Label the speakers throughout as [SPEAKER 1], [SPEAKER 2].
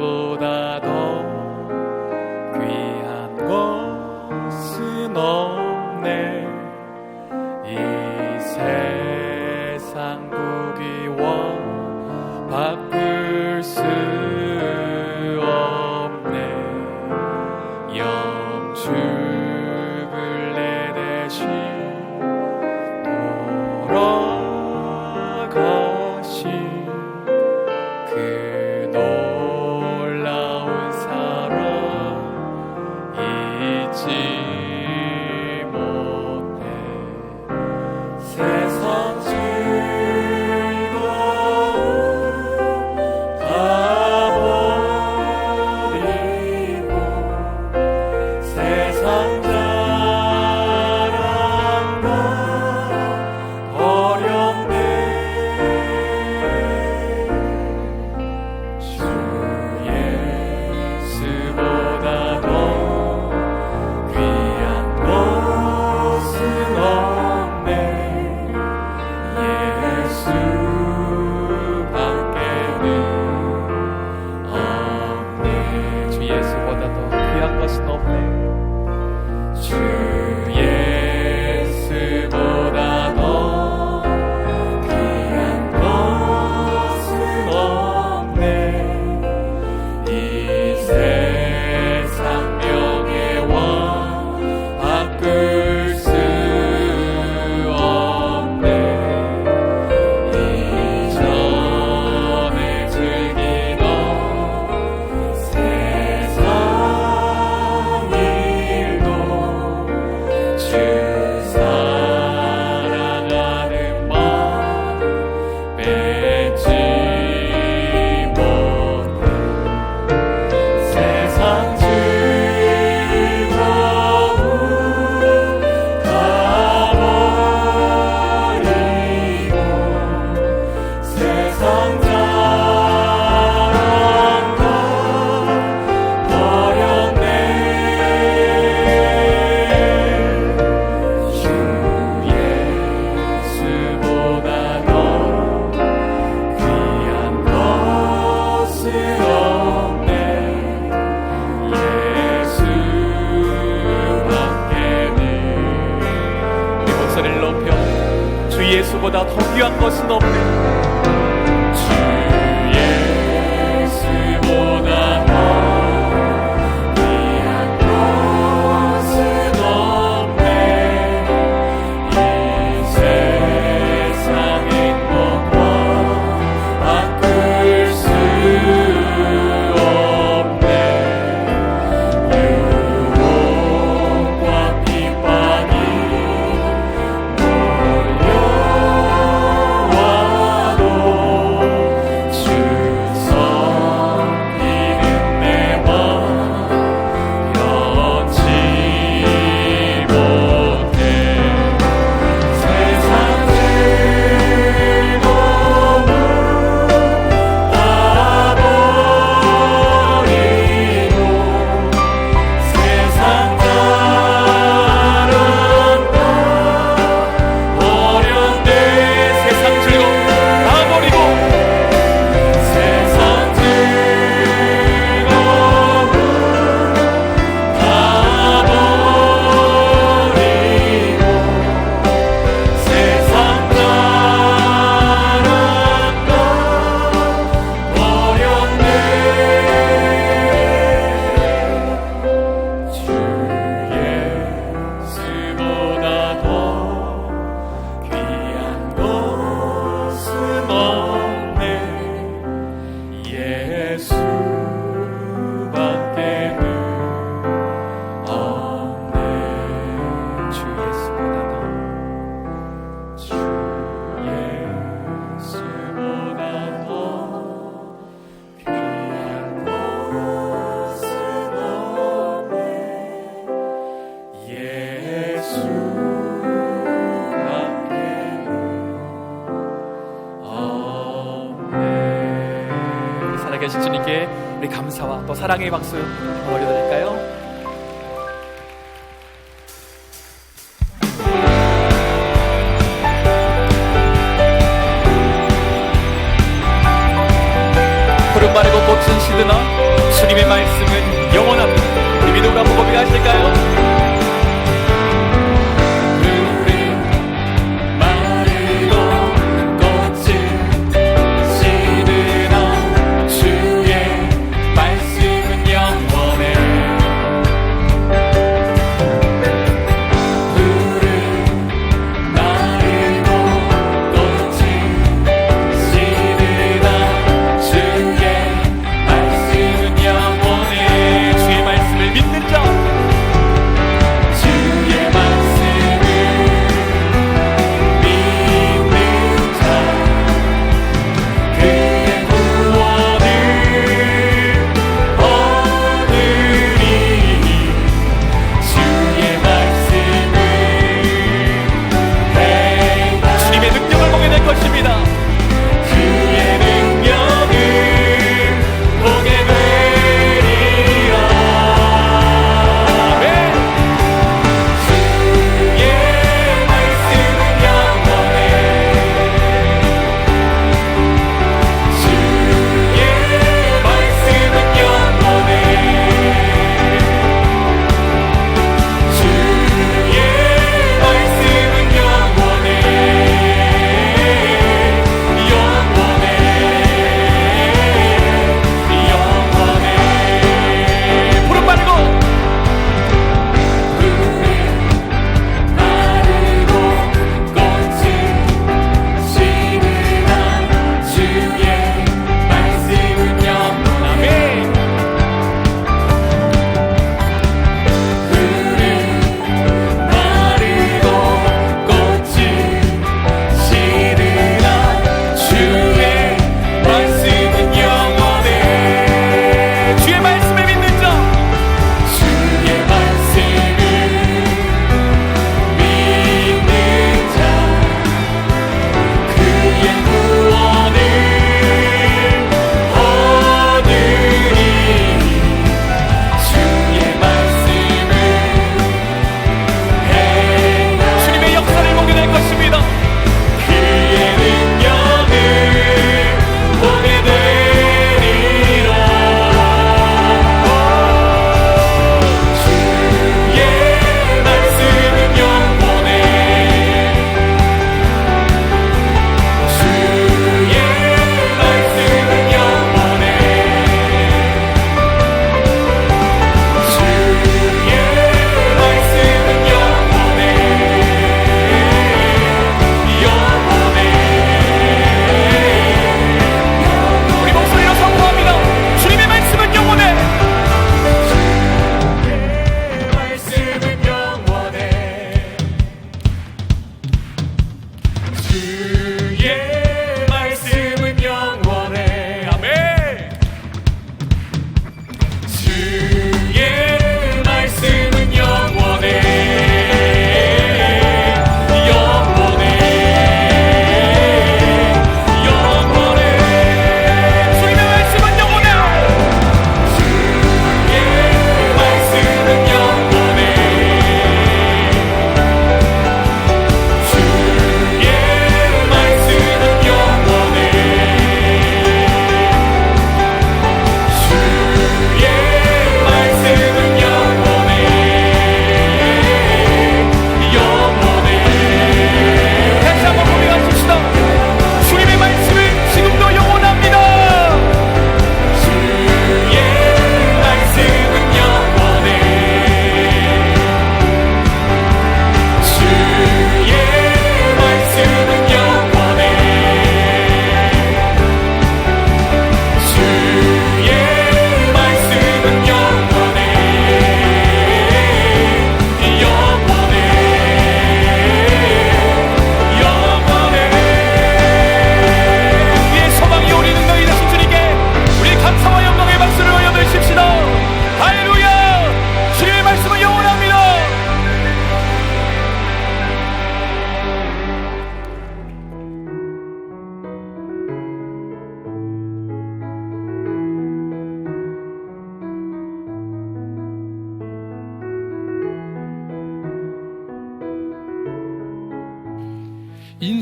[SPEAKER 1] 예수보다 더 귀한 것은 없네. 이 세상 부귀와 바꿀 수 없네. 영축을 내 대신 돌아가신 그 놀라운 사랑 잊지 못해. 세상 즐거움 다 버리고 세상 자랑과 어렵네. 주 예수보다 더 귀한 것은 없네. 예수밖에는 없네. 주 예수보다 더 귀한 것은 없네. 주 예수보다 더 귀한 것은 없네. 이 세상 명예와 바꿀 수 없네. 이전에 즐기던 세상 일도 주 사랑하는 맘 뺏지 못해. 세상 즐거움 다 버리고 세상 자랑과 버렸네. 주 예수보다 더 귀한 것은 없네. 예수밖에는. 우리 목소리를 높여 주 예수보다 더 귀한 것은 없네. 주 예수보다 더 귀한 것은 없네. 이 세상 행복과 바꿀 수 없네. 유혹과 핍박이 몰려와도 주 섬기는 내 맘 변치 못해. 세상 즐거움 다 버리고 세상 자랑과 버렸네. 세상 즐거움 다 버리고 세상 즐거움 다 버리고 세상 자랑과 버렸네. 주 예수보다 더 귀한 것은 없네. 예수밖에는 없네. 주 예수보다 더 주 예수보다 더 귀한 것은 없네. 예수밖에는 없네. 살아계신 주님께 우리 감사와 또 사랑의 박수 올려드릴까요? 푸른 마르고 꽃은 시드나 주의 말씀은 영원해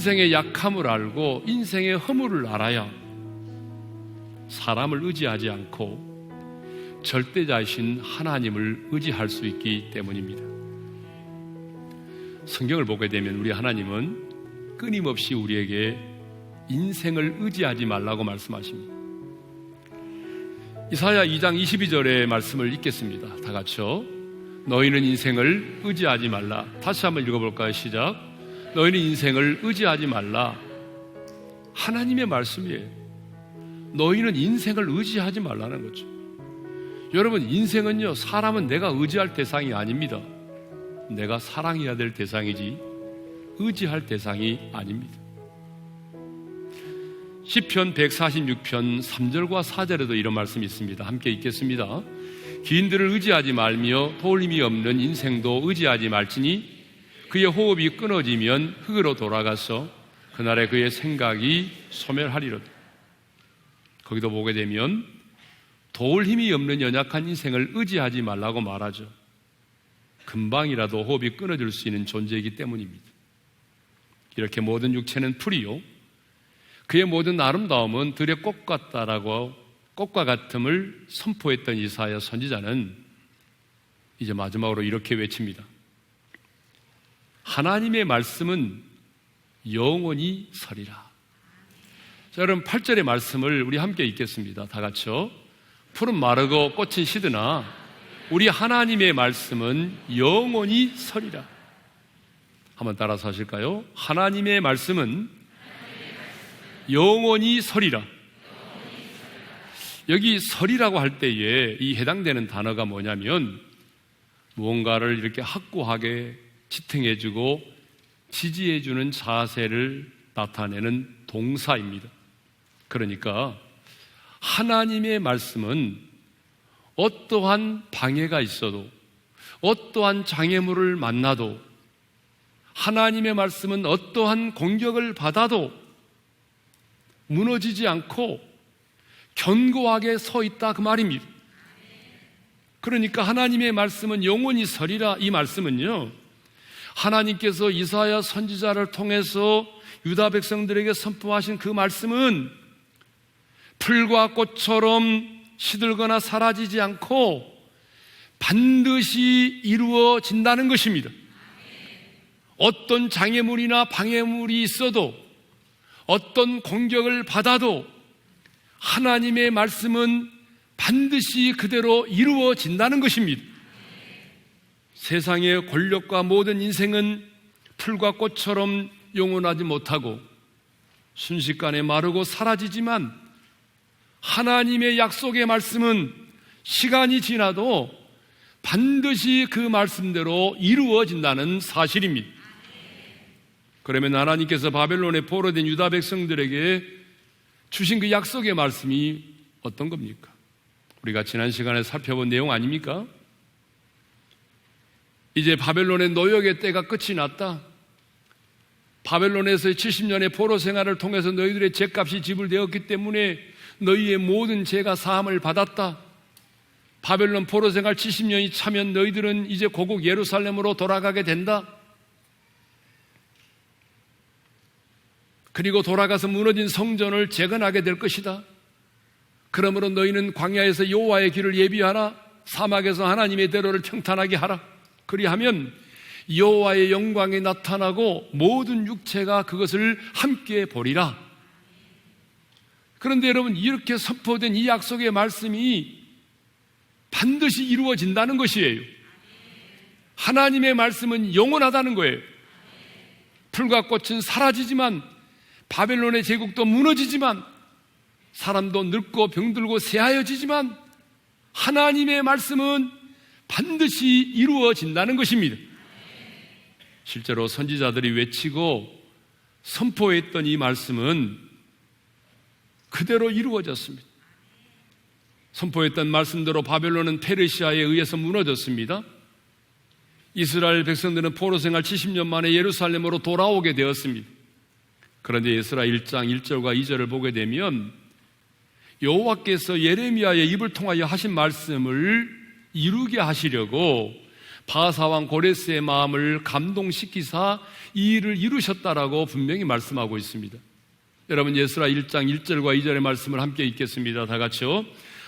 [SPEAKER 2] 인생의 약함을 알고 인생의 허물을 알아야 사람을 의지하지 않고 절대자이신 하나님을 의지할 수 있기 때문입니다. 성경을 보게 되면 우리 하나님은 끊임없이 우리에게 인생을 의지하지 말라고 말씀하십니다. 이사야 2장 22절의 말씀을 읽겠습니다. 다 같이요. 너희는 인생을 의지하지 말라. 다시 한번 읽어볼까요? 시작. 너희는 인생을 의지하지 말라. 하나님의 말씀이에요. 너희는 인생을 의지하지 말라는 거죠. 여러분, 인생은요, 사람은 내가 의지할 대상이 아닙니다. 내가 사랑해야 될 대상이지 의지할 대상이 아닙니다. 시편 146편 3절과 4절에도 이런 말씀이 있습니다. 함께 읽겠습니다. 기인들을 의지하지 말며 도울 힘이 없는 인생도 의지하지 말지니 그의 호흡이 끊어지면 흙으로 돌아가서 그날에 그의 생각이 소멸하리로다. 거기도 보게 되면 도울 힘이 없는 연약한 인생을 의지하지 말라고 말하죠. 금방이라도 호흡이 끊어질 수 있는 존재이기 때문입니다. 이렇게 모든 육체는 풀이요 그의 모든 아름다움은 들의 꽃 같다라고 꽃과 같음을 선포했던 이사야 선지자는 이제 마지막으로 이렇게 외칩니다. 하나님의 말씀은 영원히 서리라. 자, 여러분 8절의 말씀을 우리 함께 읽겠습니다. 다 같이요. 풀은 마르고 꽃은 시드나 우리 하나님의 말씀은 영원히 서리라. 한번 따라서 하실까요? 하나님의 말씀은 영원히 서리라. 여기 서리라고 할 때에 이 해당되는 단어가 뭐냐면 무언가를 이렇게 확고하게 지탱해주고 지지해주는 자세를 나타내는 동사입니다. 그러니까 하나님의 말씀은 어떠한 방해가 있어도 어떠한 장애물을 만나도 하나님의 말씀은 어떠한 공격을 받아도 무너지지 않고 견고하게 서 있다 그 말입니다. 그러니까 하나님의 말씀은 영원히 서리라. 이 말씀은요, 하나님께서 이사야 선지자를 통해서 유다 백성들에게 선포하신 그 말씀은 풀과 꽃처럼 시들거나 사라지지 않고 반드시 이루어진다는 것입니다. 어떤 장애물이나 방해물이 있어도 어떤 공격을 받아도 하나님의 말씀은 반드시 그대로 이루어진다는 것입니다. 세상의 권력과 모든 인생은 풀과 꽃처럼 영원하지 못하고 순식간에 마르고 사라지지만 하나님의 약속의 말씀은 시간이 지나도 반드시 그 말씀대로 이루어진다는 사실입니다. 그러면 하나님께서 바벨론에 포로된 유다 백성들에게 주신 그 약속의 말씀이 어떤 겁니까? 우리가 지난 시간에 살펴본 내용 아닙니까? 이제 바벨론의 노역의 때가 끝이 났다. 바벨론에서의 70년의 포로 생활을 통해서 너희들의 죄값이 지불되었기 때문에 너희의 모든 죄가 사함을 받았다. 바벨론 포로 생활 70년이 차면 너희들은 이제 고국 예루살렘으로 돌아가게 된다. 그리고 돌아가서 무너진 성전을 재건하게 될 것이다. 그러므로 너희는 광야에서 여호와의 길을 예비하라. 사막에서 하나님의 대로를 평탄하게 하라. 그리하면 여호와의 영광이 나타나고 모든 육체가 그것을 함께 보리라. 그런데 여러분, 이렇게 선포된 이 약속의 말씀이 반드시 이루어진다는 것이에요. 하나님의 말씀은 영원하다는 거예요. 풀과 꽃은 사라지지만, 바벨론의 제국도 무너지지만, 사람도 늙고 병들고 쇠하여지지만, 하나님의 말씀은 반드시 이루어진다는 것입니다. 실제로 선지자들이 외치고 선포했던 이 말씀은 그대로 이루어졌습니다. 선포했던 말씀대로 바벨론은 페르시아에 의해서 무너졌습니다. 이스라엘 백성들은 포로 생활 70년 만에 예루살렘으로 돌아오게 되었습니다. 그런데 에스라 1장 1절과 2절을 보게 되면 여호와께서 예레미야의 입을 통하여 하신 말씀을 이루게 하시려고 바사왕 고레스의 마음을 감동시키사 이 일을 이루셨다라고 분명히 말씀하고 있습니다. 여러분, 에스라 1장 1절과 2절의 말씀을 함께 읽겠습니다. 다 같이요.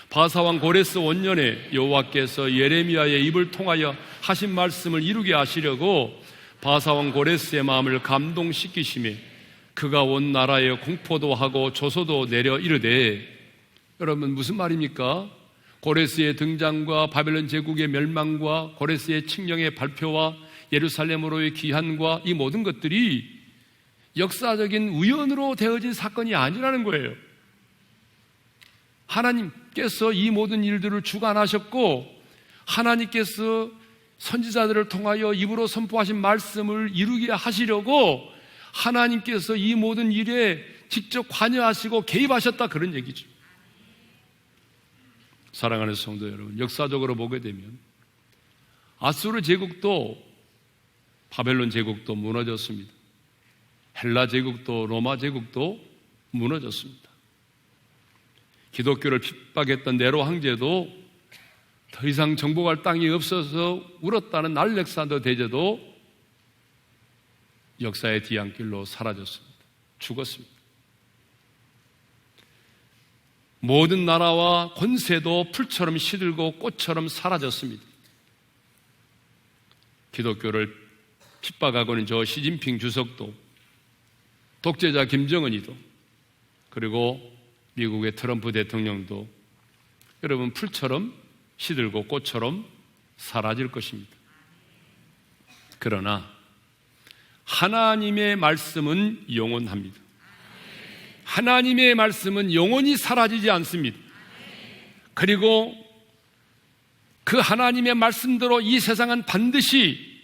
[SPEAKER 2] 바사왕 고레스 원년에 여호와께서 예레미야의 입을 통하여 하신 말씀을 이루게 하시려고 바사왕 고레스의 마음을 감동시키시매 그가 온 나라에 공포도 하고 조소도 내려 이르되, 여러분 무슨 말입니까? 고레스의 등장과 바벨론 제국의 멸망과 고레스의 칙령의 발표와 예루살렘으로의 귀환과 이 모든 것들이 역사적인 우연으로 되어진 사건이 아니라는 거예요. 하나님께서 이 모든 일들을 주관하셨고, 하나님께서 선지자들을 통하여 입으로 선포하신 말씀을 이루게 하시려고 하나님께서 이 모든 일에 직접 관여하시고 개입하셨다, 그런 얘기죠. 사랑하는 성도 여러분, 역사적으로 보게 되면 아수르 제국도 바벨론 제국도 무너졌습니다. 헬라 제국도 로마 제국도 무너졌습니다. 기독교를 핍박했던 네로 황제도 더 이상 정복할 땅이 없어서 울었다는 알렉산더 대제도 역사의 뒤안길로 사라졌습니다. 죽었습니다. 모든 나라와 권세도 풀처럼 시들고 꽃처럼 사라졌습니다. 기독교를 핍박하고 있는 저 시진핑 주석도, 독재자 김정은이도, 그리고 미국의 트럼프 대통령도 여러분 풀처럼 시들고 꽃처럼 사라질 것입니다. 그러나 하나님의 말씀은 영원합니다. 하나님의 말씀은 영원히 사라지지 않습니다. 그리고 그 하나님의 말씀대로 이 세상은 반드시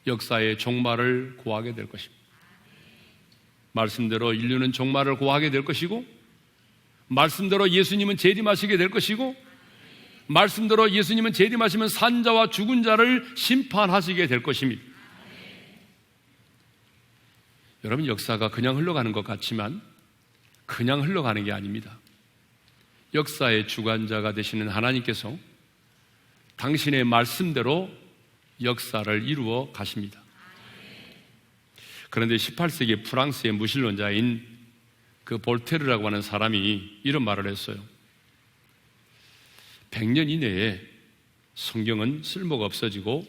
[SPEAKER 2] 역사의 종말을 고하게 될 것입니다. 말씀대로 인류는 종말을 고하게 될 것이고, 말씀대로 예수님은 재림하시게 될 것이고, 말씀대로 예수님은 재림하시면 산자와 죽은 자를 심판하시게 될 것입니다. 여러분, 역사가 그냥 흘러가는 것 같지만 그냥 흘러가는 게 아닙니다. 역사의 주관자가 되시는 하나님께서 당신의 말씀대로 역사를 이루어 가십니다. 그런데 18세기 프랑스의 무신론자인 그 볼테르라고 하는 사람이 이런 말을 했어요. 100년 이내에 성경은 쓸모가 없어지고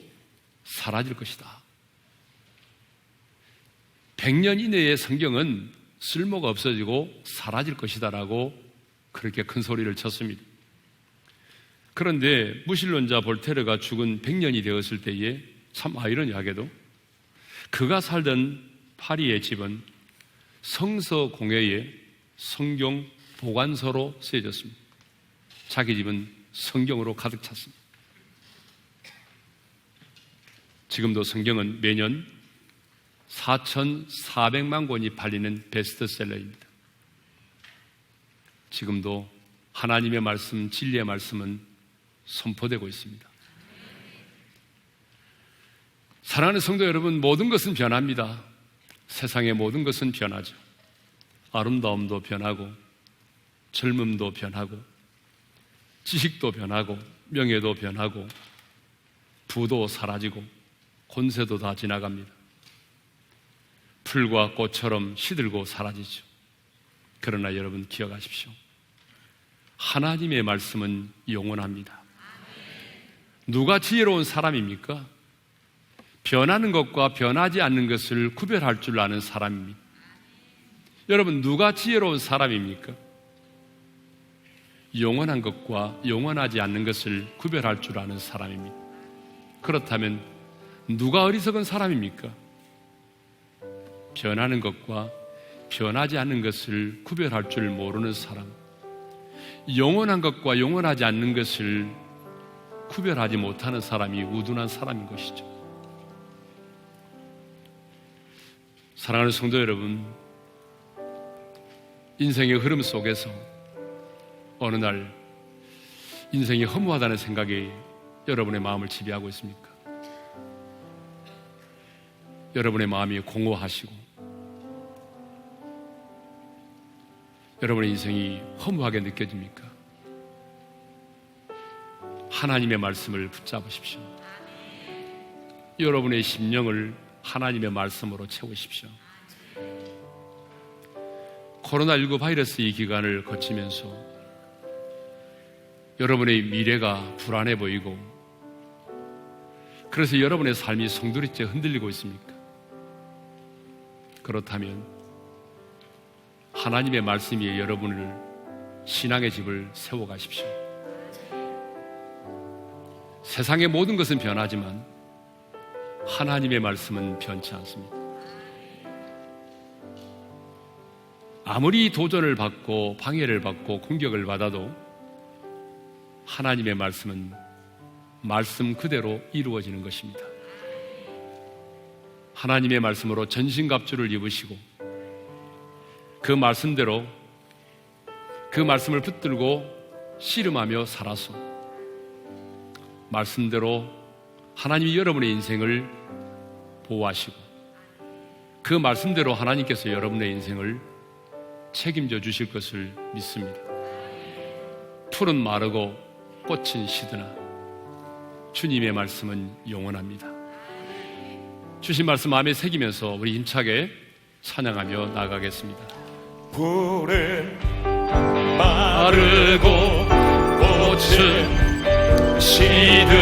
[SPEAKER 2] 사라질 것이다. 100년 이내에 성경은 쓸모가 없어지고 사라질 것이다 라고 그렇게 큰 소리를 쳤습니다. 그런데 무신론자 볼테르가 죽은 100년이 되었을 때에 참 아이러니하게도 그가 살던 파리의 집은 성서 공회의 성경 보관소로 쓰여졌습니다. 자기 집은 성경으로 가득 찼습니다. 지금도 성경은 매년 4,400만 권이 팔리는 베스트셀러입니다. 지금도 하나님의 말씀, 진리의 말씀은 선포되고 있습니다. 사랑하는 성도 여러분, 모든 것은 변합니다. 세상의 모든 것은 변하죠. 아름다움도 변하고, 젊음도 변하고, 지식도 변하고, 명예도 변하고, 부도 사라지고, 권세도 다 지나갑니다. 풀과 꽃처럼 시들고 사라지죠. 그러나 여러분 기억하십시오. 하나님의 말씀은 영원합니다. 누가 지혜로운 사람입니까? 변하는 것과 변하지 않는 것을 구별할 줄 아는 사람입니다. 여러분, 누가 지혜로운 사람입니까? 영원한 것과 영원하지 않는 것을 구별할 줄 아는 사람입니다. 그렇다면 누가 어리석은 사람입니까? 변하는 것과 변하지 않는 것을 구별할 줄 모르는 사람, 영원한 것과 영원하지 않는 것을 구별하지 못하는 사람이 우둔한 사람인 것이죠. 사랑하는 성도 여러분, 인생의 흐름 속에서 어느 날 인생이 허무하다는 생각이 여러분의 마음을 지배하고 있습니까? 여러분의 마음이 공허하시고 여러분의 인생이 허무하게 느껴집니까? 하나님의 말씀을 붙잡으십시오. 여러분의 심령을 하나님의 말씀으로 채우십시오. 코로나19 바이러스 이 기간을 거치면서 여러분의 미래가 불안해 보이고, 그래서 여러분의 삶이 송두리째 흔들리고 있습니까? 그렇다면 하나님의 말씀 위에 여러분을 신앙의 집을 세워가십시오. 세상의 모든 것은 변하지만 하나님의 말씀은 변치 않습니다. 아무리 도전을 받고 방해를 받고 공격을 받아도 하나님의 말씀은 말씀 그대로 이루어지는 것입니다. 하나님의 말씀으로 전신갑주를 입으시고 그 말씀대로 그 말씀을 붙들고 씨름하며 살아서 말씀대로 하나님이 여러분의 인생을 보호하시고 그 말씀대로 하나님께서 여러분의 인생을 책임져 주실 것을 믿습니다. 풀은 마르고 꽃은 시드나 주님의 말씀은 영원합니다. 주신 말씀 마음에 새기면서 우리 힘차게 찬양하며 나아가겠습니다.
[SPEAKER 3] 풀은 마르고 꽃은 시드